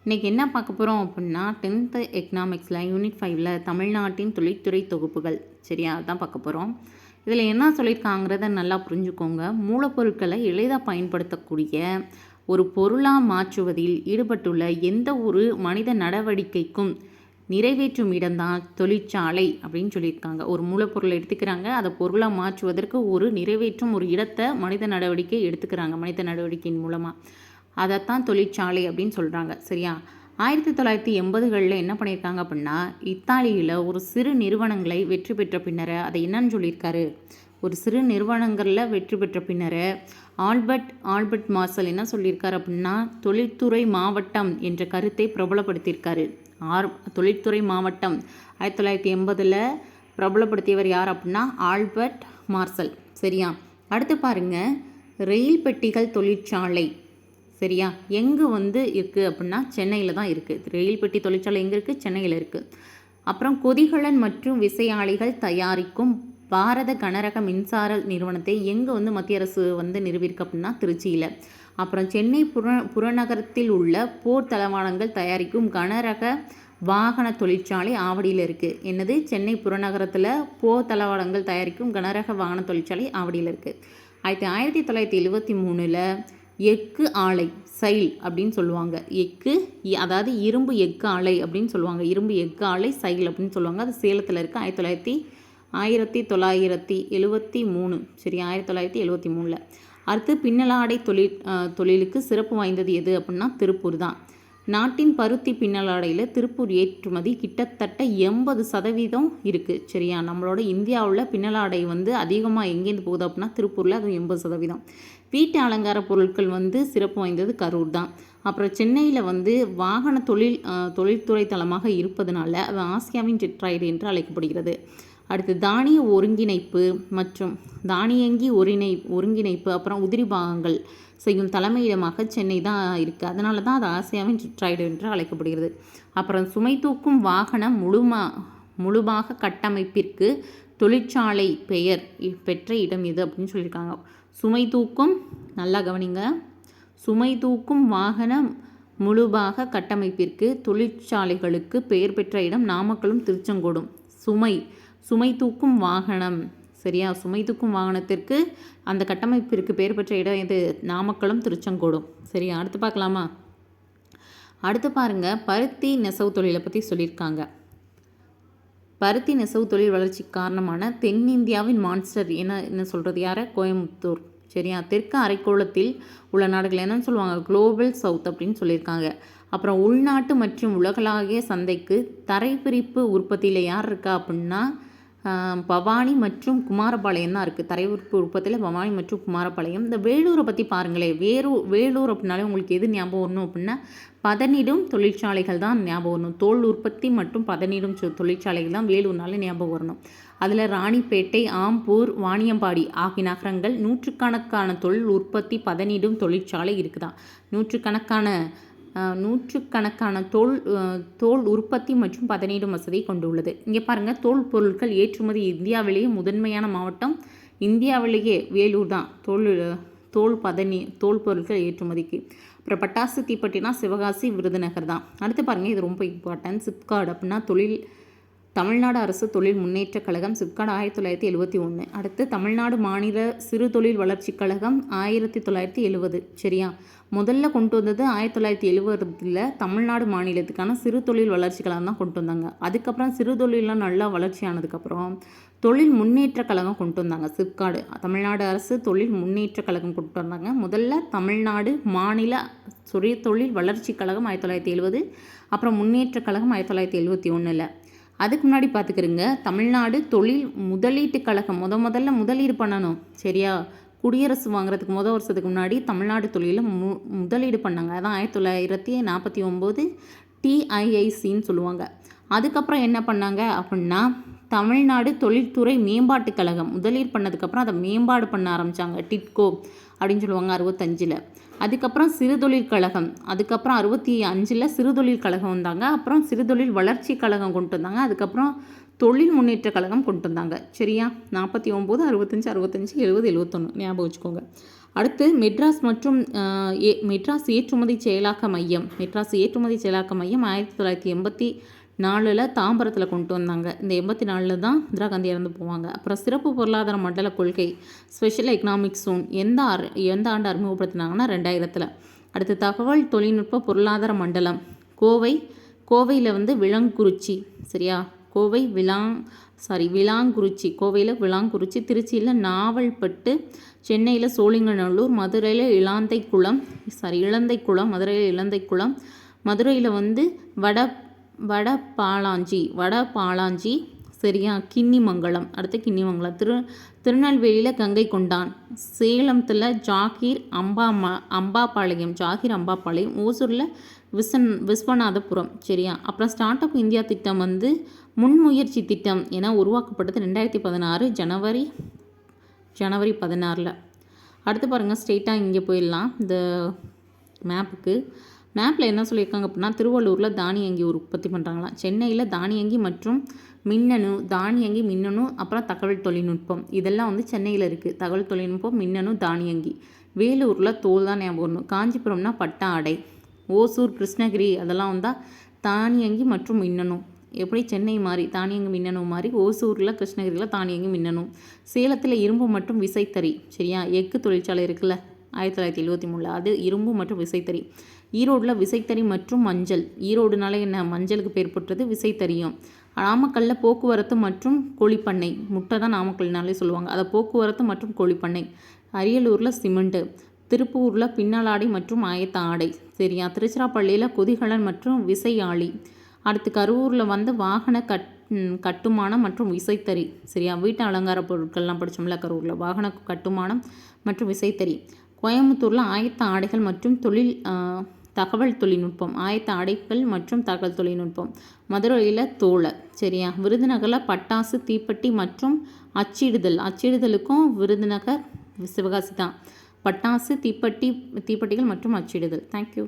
இன்றைக்கி என்ன பார்க்க போகிறோம் அப்படின்னா 10th எக்கனாமிக்ஸில் யூனிட் 5ல் தமிழ்நாட்டின் தொழில்துறை தொகுப்புகள் சரியா அதுதான் பார்க்க போகிறோம். இதில் என்ன சொல்லியிருக்காங்கிறத நல்லா புரிஞ்சுக்கோங்க. மூலப்பொருட்களை எளிதாக பயன்படுத்தக்கூடிய ஒரு பொருளாக மாற்றுவதில் ஈடுபட்டுள்ள எந்த ஒரு மனித நடவடிக்கைக்கும் நிறைவேற்றும் இடம்தான் தொழிற்சாலை அப்படின்னு சொல்லியிருக்காங்க. ஒரு மூலப்பொருளை எடுத்துக்கிறாங்க, அதை பொருளாக மாற்றுவதற்கு ஒரு நிறைவேற்றும் ஒரு இடத்தை மனித நடவடிக்கை எடுத்துக்கிறாங்க. மனித நடவடிக்கையின் மூலமாக அதைத்தான் தொழிற்சாலை அப்படின்னு சொல்கிறாங்க. சரியா 1980களில் என்ன பண்ணியிருக்காங்க அப்படின்னா, இத்தாலியில் ஒரு சிறு நிறுவனங்களை வெற்றி பெற்ற பின்னர் அதை என்னன்னு சொல்லியிருக்காரு, ஒரு சிறு நிறுவனங்களில் வெற்றி பெற்ற பின்னர் ஆல்பர்ட் மார்சல் என்ன சொல்லியிருக்காரு அப்படின்னா, தொழில்துறை மாவட்டம் என்ற கருத்தை பிரபலப்படுத்தியிருக்காரு. தொழில்துறை மாவட்டம் 1980 பிரபலப்படுத்தியவர் யார் அப்படின்னா ஆல்பர்ட் மார்சல். சரியா அடுத்து பாருங்கள், ரயில் பெட்டிகள் தொழிற்சாலை சரியா எங்கே இருக்குது அப்படின்னா சென்னையில் தான் இருக்குது. ரயில் பெட்டி தொழிற்சாலை எங்கே இருக்குது? சென்னையில் இருக்குது. அப்புறம் கொதிகலன் மற்றும் விசையாழிகள் தயாரிக்கும் பாரத கனரக மின்சார நிறுவனத்தை எங்கே மத்திய அரசு நிறுவியிருக்கு அப்படின்னா திருச்சியில். அப்புறம் சென்னை புறநகரத்தில் உள்ள போர் தளவாடங்கள் தயாரிக்கும் கனரக வாகன தொழிற்சாலை ஆவடியில் இருக்குது. என்னது? சென்னை புறநகரத்தில் போர் தளவாடங்கள் தயாரிக்கும் கனரக வாகன தொழிற்சாலை ஆவடியில் இருக்குது. 1973 எஃகு ஆலை சைல் அப்படின்னு சொல்லுவாங்க. அதாவது இரும்பு எஃகு ஆலை அப்படின்னு சொல்லுவாங்க. இரும்பு எஃகு ஆலை சைல் அப்படின்னு சொல்லுவாங்க. அது சேலத்தில் இருக்குது. 1973 சரி 1973. அடுத்து பின்னலாடை தொழிலுக்கு சிறப்பு வாய்ந்தது எது அப்படின்னா திருப்பூர் தான். நாட்டின் பருத்தி பின்னலாடையில் திருப்பூர் ஏற்றுமதி கிட்டத்தட்ட 80% இருக்குது. சரியா நம்மளோட இந்தியாவில் பின்னலாடை அதிகமாக எங்கேருந்து போகுது அப்படின்னா திருப்பூரில் அது 80%. வீட்டு அலங்கார பொருட்கள் சிறப்பு வாய்ந்தது கரூர் தான். அப்புறம் சென்னையில் வாகன தொழில்துறை தளமாக இருப்பதனால அது ஆசியாவின் டெட்ராய்டு என்று அழைக்கப்படுகிறது. அடுத்து தானிய ஒருங்கிணைப்பு மற்றும் தானியங்கி ஒருங்கிணைப்பு அப்புறம் உதிரி பாகங்கள் செய்யும் தலைமையிடமாக சென்னை தான் இருக்குது. அதனால தான் அது ஆசியாவின் டெட்ராய்டு என்று அழைக்கப்படுகிறது. அப்புறம் சுமை தூக்கும் வாகனம் முழுபாக கட்டமைப்பிற்கு தொழிற்சாலை பெயர் பெற்ற இடம் எது அப்படின்னு சொல்லியிருக்காங்க. சுமை தூக்கும் நல்லா கவனிங்க, சுமை தூக்கும் வாகனம் முழுபாக கட்டமைப்பிற்கு தொழிற்சாலைகளுக்கு பெயர் பெற்ற இடம் நாமக்கலும் திருச்செங்கோடும். சுமை தூக்கும் வாகனம் சரியா சுமை தூக்கும் வாகனத்திற்கு அந்த கட்டமைப்பிற்கு பெயர் பெற்ற இடம் எது? நாமக்கலும் திருச்செங்கோடும். சரியா அடுத்து பார்க்கலாமா? அடுத்து பாருங்கள், பருத்தி நெசவு தொழிலை பற்றி சொல்லியிருக்காங்க. பருத்தி நெசவு தொழில் வளர்ச்சிக்கு காரணமான தென்னிந்தியாவின் மான்ஸ்டர் என்ன சொல்கிறது யாரை? கோயம்புத்தூர். சரியா தெற்கு அரைக்கோளத்தில் உள்ள நாடுகள் என்னன்னு சொல்லுவாங்க? குளோபல் சவுத் அப்படின்னு சொல்லியிருக்காங்க. அப்புறம் உள்நாட்டு மற்றும் உலகளாவிய சந்தைக்கு தரைப்பிரிப்பு உற்பத்தியில் யார் இருக்கா அப்படின்னா பவானி மற்றும் குமாரபாளையம் தான் இருக்குது. தரைப்பிரிப்பு உற்பத்தியில் பவானி மற்றும் குமாரபாளையம். இந்த வேலூரை பற்றி பாருங்களேன். வேலூர் அப்படின்னாலே உங்களுக்கு எது ஞாபகம் வரணும் அப்படின்னா பதனிடும் தொழிற்சாலைகள் தான் ஞாபகம் வரணும். தோல் உற்பத்தி மற்றும் பதனிடும் தொழிற்சாலைகள் தான் வேலூர்னாலே ஞாபகம் வரணும். அதில் ராணிப்பேட்டை, ஆம்பூர், வாணியம்பாடி ஆகிய நகரங்கள் நூற்றுக்கணக்கான தொழில் உற்பத்தி பதனிடும் தொழிற்சாலை இருக்குதான். நூற்றுக்கணக்கான தோல் உற்பத்தி மற்றும் பதனிடும் வசதியை கொண்டுள்ளது. இங்கே பாருங்கள், தோல் பொருட்கள் ஏற்றுமதி இந்தியாவிலேயே முதன்மையான மாவட்டம் இந்தியாவிலேயே வேலூர் தான். தோல் பொருட்கள் ஏற்றுமதிக்கு. அப்புறம் பட்டாசு தீப்பெட்டினா சிவகாசி, விருதுநகர் தான். அடுத்து பாருங்கள், இது ரொம்ப இம்பார்ட்டன்ட். சிப்காட் அப்படின்னா தமிழ்நாடு அரசு தொழில் முன்னேற்ற கழகம். சிப்காட் 1971. அடுத்து தமிழ்நாடு மாநில சிறு தொழில் வளர்ச்சி கழகம் 1970. சரியா முதல்ல கொண்டு வந்தது 1970 தமிழ்நாடு மாநிலத்துக்கான சிறு தொழில் வளர்ச்சி கழகம் தான் கொண்டு வந்தாங்க. அதுக்கப்புறம் சிறு தொழிலாம் நல்லா வளர்ச்சி ஆனதுக்கப்புறம் தொழில் முன்னேற்ற கழகம் கொண்டு வந்தாங்க. சிப்காடு தமிழ்நாடு அரசு தொழில் முன்னேற்ற கழகம் கொண்டு வந்தாங்க. முதல்ல தமிழ்நாடு மாநில சுய தொழில் வளர்ச்சி கழகம் 1970, அப்புறம் முன்னேற்ற கழகம் 1971. அதுக்கு முன்னாடி பார்த்துக்கிறங்க, தமிழ்நாடு தொழில் முதலீட்டு கழகம் முதல்ல முதலீடு பண்ணணும். சரியா குடியரசு வாங்குறதுக்கு வருஷத்துக்கு முன்னாடி தமிழ்நாடு தொழிலில் முதலீடு பண்ணாங்க. அதான் 1949 TIICன்னு சொல்லுவாங்க. அதுக்கப்புறம் என்ன பண்ணாங்க அப்படின்னா தமிழ்நாடு தொழில்துறை மேம்பாட்டு கழகம் முதலீடு பண்ணதுக்கப்புறம் அதை மேம்பாடு பண்ண ஆரம்பித்தாங்க. டிட்கோ அப்படின்னு சொல்லுவாங்க 65. அதுக்கப்புறம் சிறுதொழில் கழகம், அதுக்கப்புறம் 65 சிறுதொழில் கழகம் வந்தாங்க. அப்புறம் சிறுதொழில் வளர்ச்சி கழகம் கொண்டு வந்தாங்க. அதுக்கப்புறம் தொழில் முன்னேற்ற கழகம் கொண்டு வந்தாங்க. சரியா 49, 65, 65, 70, 71 ஞாபகம் வச்சுக்கோங்க. அடுத்து மெட்ராஸ் மற்றும் மெட்ராஸ் ஏற்றுமதி செயலாக்க மையம் 1984 தாம்பரத்தில் கொண்டு வந்தாங்க. இந்த 84 தான் இந்திரா காந்தி இறந்து போவாங்க. அப்புறம் சிறப்பு பொருளாதார மண்டல கொள்கை ஸ்பெஷல் எக்கனாமிக் ஜோன் எந்த ஆண்டு அறிமுகப்படுத்தினாங்கன்னா 2000. அடுத்து தகவல் தொழில்நுட்ப பொருளாதார மண்டலம் கோவையில் விளங்குறிச்சி, சரியா, விளாங்குறிச்சி, கோவையில் விளாங்குறிச்சி, திருச்சியில் நாவல்பட்டு, சென்னையில் சோழிங்கநல்லூர், மதுரையில் இளந்தைக்குளம், மதுரையில் இளந்தைக்குளம், மதுரையில் வடபாலாஞ்சி, சரியா, கிண்ணிமங்கலம், அடுத்து கிண்ணிமங்கலம், திருநெல்வேலியில் கங்கை கொண்டான், சேலத்தில் ஜாகீர் அம்பாபாளையம், ஓசூரில் விஸ்வநாதபுரம், சரியா. அப்புறம் ஸ்டார்ட் அப் இந்தியா திட்டம் முன்முயற்சி திட்டம் என உருவாக்கப்பட்டது 2016 ஜனவரி 16. அடுத்து பாருங்கள், ஸ்ட்ரெயிட்டாக இங்கே போயிடலாம். இந்த மேப்பில் என்ன சொல்லியிருக்காங்க அப்படின்னா, திருவள்ளூரில் தானியங்கி உற்பத்தி பண்ணுறாங்களாம், சென்னையில் தானியங்கி மற்றும் மின்னணு, அப்புறம் தகவல் தொழில்நுட்பம், இதெல்லாம் சென்னையில் இருக்குது. தகவல் தொழில்நுட்பம், மின்னணு, தானியங்கி. வேலூரில் தோல் தான் ஞாபகம் வரணும். காஞ்சிபுரம்னா பட்டா ஆடை. ஓசூர், கிருஷ்ணகிரி அதெல்லாம் தானியங்கி மற்றும் மின்னணு. எப்படி சென்னை மாதிரி தானியங்கி மின்னணு மாதிரி, ஓசூரில் கிருஷ்ணகிரியில் தானியங்கி மின்னணு. சேலத்தில் இரும்பு மற்றும் விசைத்தறி, சரியா. எஃகு தொழிற்சாலை இருக்குல்ல 1973, அது இரும்பு மற்றும் விசைத்தறி. ஈரோடில் விசைத்தறி மற்றும் மஞ்சள். ஈரோடுனால என்ன, மஞ்சளுக்கு பேர் பெற்றது, விசைத்தறியும். நாமக்கல்லில் போக்குவரத்து மற்றும் கோழிப்பண்ணை, முட்டை தான் நாமக்கல்னாலே சொல்லுவாங்க, அதை போக்குவரத்து மற்றும் கோழிப்பண்ணை. அரியலூரில் சிமெண்ட்டு. திருப்பூரில் பின்னலாடை மற்றும் ஆயத்த ஆடை, சரியா. திருச்சிராப்பள்ளியில் கொதிகலன் மற்றும் விசையாழி. அடுத்து கரூரில் வாகன கட்டுமானம் மற்றும் விசைத்தறி, சரியா. வீட்டு அலங்கார பொருட்கள்லாம் படித்தோம்ல கரூரில், வாகன கட்டுமானம் மற்றும் விசைத்தறி. கோயம்புத்தூரில் ஆயத்த ஆடைகள் மற்றும் தகவல் தொழில்நுட்பம், ஆயத்த ஆடைகள் மற்றும் தகவல் தொழில்நுட்பம். மதுரையில் தோலை, சரியா. விருதுநகரில் பட்டாசு, தீப்பெட்டி மற்றும் அச்சிடுதலுக்கும் விருதுநகர் சிவகாசி தான். பட்டாசு, தீப்பெட்டிகள் மற்றும் அச்சிடுதல். தேங்க்யூ.